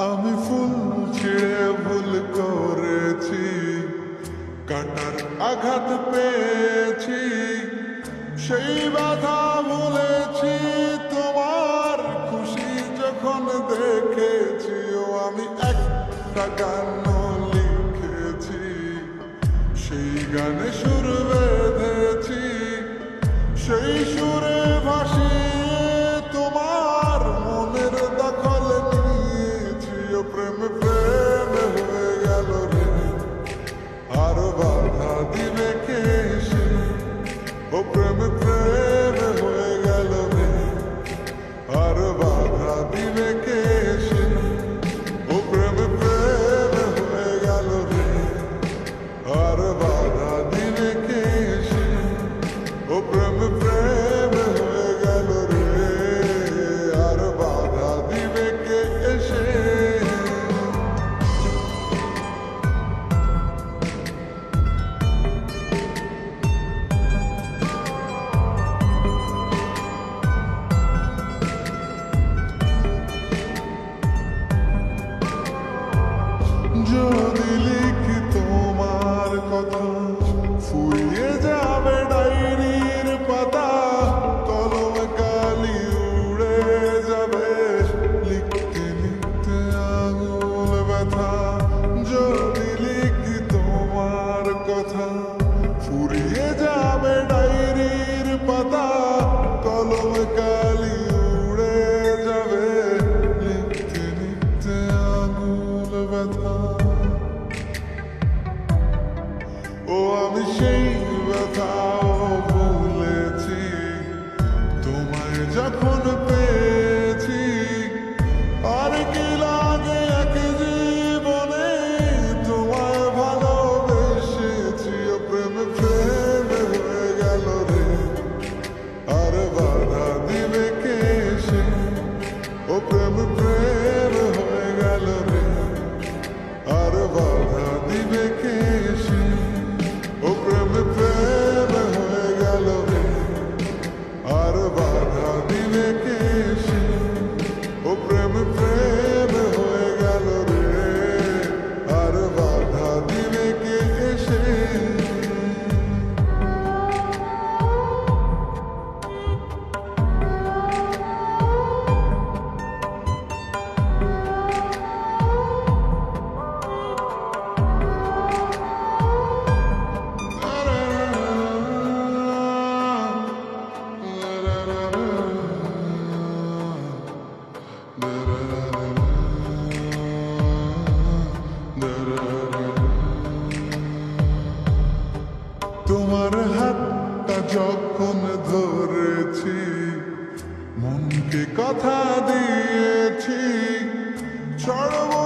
আমি ফুল ছিঁড়ে ভুল করেছি, কাটার আঘাত পেয়েছি, সেই ব্যথা ভুলেছি। তোমার খুশি যখন দেখেছি, ও আমি একটা গান লিখেছি, সেই গানে সুর বেঁধেছি, সেই সুরে ভাসিয়ে তোমার মনের দখল নিয়েছি। ও প্রেম প্রেম হয়ে গেল রে, আর বাধা দিবে কে সে? ও প্রেম প্রেম হয়ে গেল রে, আর বাধা দিবে কে সে? ও প্রেম প্রেম হয়ে গেল রে, আর বাধা দিবে কে সে? ও প্রেম প্রেম হয়ে গেল রে, আর বাধা দিবে কে এসে? যদি লিখি তোমার কথা, ফুরিয়ে যাবে ডায়েরির পাতা, কলম কালি উড়ে যাবে, লিখতে লিখতে আঙুল ব্যথা। যদি লিখি তোমার কথা, ফুরিয়ে যাবে ডায়েরির পাতা, কলম কালি উড়ে যাবে, লিখতে লিখতে আঙুল ব্যথা। ও আমি সেই ব্যথাও ভুলেছি, তোমায় যখন পেয়েছি। আর কি লাগে এক জীবনে, তোমায় ভালোবেসেছি। ও প্রেম প্রেম হয়ে গেল রে, আর বাধা দিবে কে সে? ও প্রেম প্রেম হয়ে গেল রে, আর বাধা দিবে কে সে? ও প্রেম প্রেম হয়ে গেল রে, আর বাধা দিবে কে সে? ও প্রেম প্রেম হয়ে গেল রে, আর বাধা দিবে কে এসে? তোমার হাতটা যখন ধরেছি, মনকে কথা দিয়েছি, ছাড়বো